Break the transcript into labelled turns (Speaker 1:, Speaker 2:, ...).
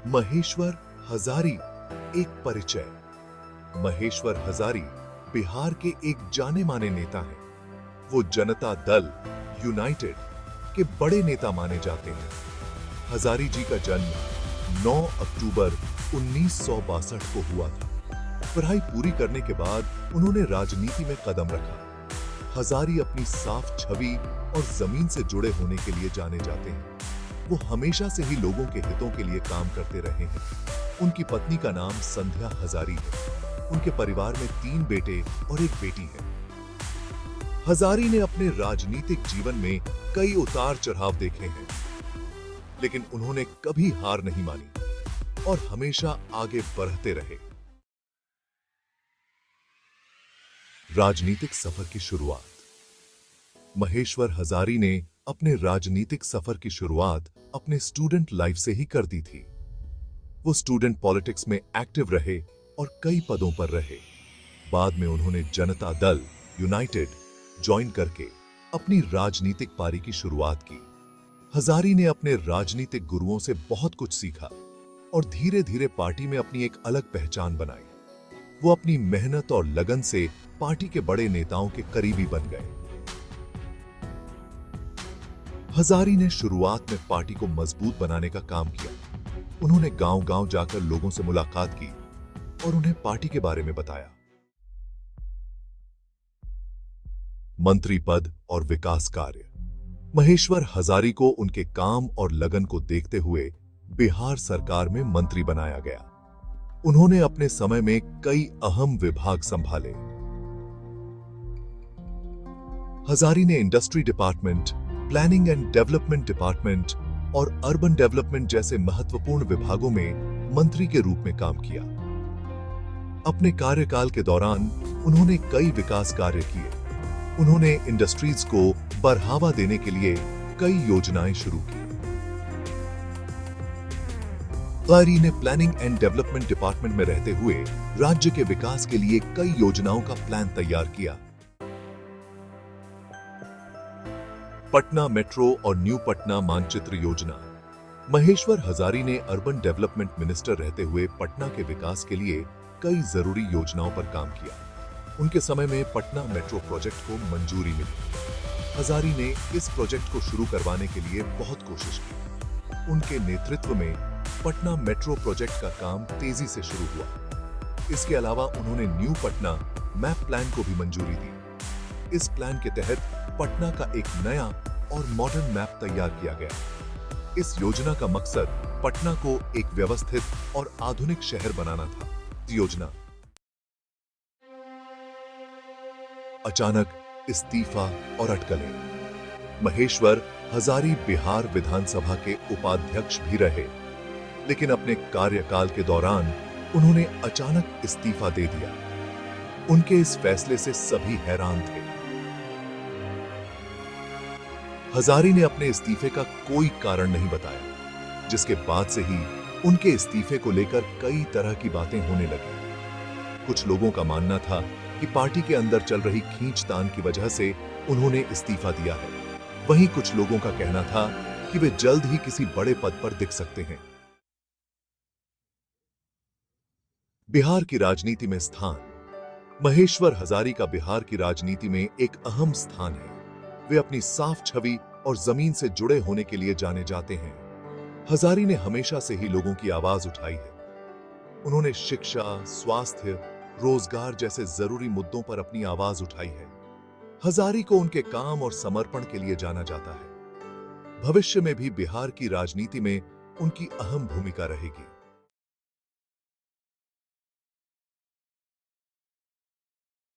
Speaker 1: महेश्वर हजारी एक परिचय। महेश्वर हजारी बिहार के एक जाने माने नेता हैं। वो जनता दल यूनाइटेड के बड़े नेता माने जाते हैं। हजारी जी का जन्म 9 अक्टूबर 1962 को हुआ था। पढ़ाई पूरी करने के बाद उन्होंने राजनीति में कदम रखा। हजारी अपनी साफ छवि और जमीन से जुड़े होने के लिए जाने जाते हैं। वो हमेशा से ही लोगों के हितों के लिए काम करते रहे हैं। उनकी पत्नी का नाम संध्या हजारी है। उनके परिवार में 3 बेटे और एक बेटी है। हजारी ने अपने राजनीतिक जीवन में कई उतार चढ़ाव देखे हैं, लेकिन उन्होंने कभी हार नहीं मानी और हमेशा आगे बढ़ते रहे। राजनीतिक सफर की शुरुआत। महेश्वर हजारी ने अपने राजनीतिक सफर की शुरुआत अपने स्टूडेंट लाइफ से ही कर दी थी। वो स्टूडेंट पॉलिटिक्स में एक्टिव रहे और कई पदों पर रहे। बाद में उन्होंने जनता दल यूनाइटेड ज्वाइन करके अपनी राजनीतिक पारी की शुरुआत की। हजारी ने अपने राजनीतिक गुरुओं से बहुत कुछ सीखा और धीरे धीरे पार्टी में अपनी एक अलग पहचान बनाई। वो अपनी मेहनत और लगन से पार्टी के बड़े नेताओं के करीबी बन गए। हजारी ने शुरुआत में पार्टी को मजबूत बनाने का काम किया। उन्होंने गांव-गांव जाकर लोगों से मुलाकात की और उन्हें पार्टी के बारे में बताया। मंत्री पद और विकास कार्य। महेश्वर हजारी को उनके काम और लगन को देखते हुए बिहार सरकार में मंत्री बनाया गया। उन्होंने अपने समय में कई अहम विभाग संभाले। हजारी ने industry department, planning and development department और अर्बन डेवलपमेंट जैसे महत्वपूर्ण विभागों में मंत्री के रूप में काम किया। अपने कार्यकाल के दौरान उन्होंने कई विकास कार्य किए। उन्होंने इंडस्ट्रीज को बढ़ावा देने के लिए कई योजनाएं शुरू की। हजारी ने प्लानिंग एंड डेवलपमेंट डिपार्टमेंट में रहते हुए राज्य के विकास के लिए कई योजनाओं का प्लान तैयार किया। पटना मेट्रो और न्यू पटना मानचित्र योजना। महेश्वर हजारी ने अर्बन डेवलपमेंट मिनिस्टर रहते हुए पटना के विकास के लिए कई जरूरी योजनाओं पर काम किया। उनके समय में पटना मेट्रो प्रोजेक्ट को मंजूरी मिली। हजारी ने इस प्रोजेक्ट को शुरू करवाने के लिए बहुत कोशिश की। उनके नेतृत्व में पटना मेट्रो प्रोजेक्ट का काम तेजी से शुरू हुआ। इसके अलावा उन्होंने न्यू पटना मैप प्लान को भी मंजूरी दी। इस प्लान के तहत पटना का एक नया और मॉडर्न मैप तैयार किया गया। इस योजना का मकसद पटना को एक व्यवस्थित और आधुनिक शहर बनाना था। योजना अचानक इस्तीफा और अटकलें। महेश्वर हजारी बिहार विधानसभा के उपाध्यक्ष भी रहे, लेकिन अपने कार्यकाल के दौरान उन्होंने अचानक इस्तीफा दे दिया। उनके इस फैसले से सभी हैरान थे। हजारी ने अपने इस्तीफे का कोई कारण नहीं बताया, जिसके बाद से ही उनके इस्तीफे को लेकर कई तरह की बातें होने लगी। कुछ लोगों का मानना था कि पार्टी के अंदर चल रही खींचतान की वजह से उन्होंने इस्तीफा दिया है। वहीं कुछ लोगों का कहना था कि वे जल्द ही किसी बड़े पद पर दिख सकते हैं। बिहार की राजनीति में स्थान। महेश्वर हजारी का बिहार की राजनीति में एक अहम स्थान है। वे अपनी साफ छवि और जमीन से जुड़े होने के लिए जाने जाते हैं। हजारी ने हमेशा से ही लोगों की आवाज उठाई है। उन्होंने शिक्षा, स्वास्थ्य, रोजगार जैसे जरूरी मुद्दों पर अपनी आवाज उठाई है। हजारी को उनके काम और समर्पण के लिए जाना जाता है। भविष्य में भी बिहार की राजनीति में उनकी अहम भूमिका रहेगी।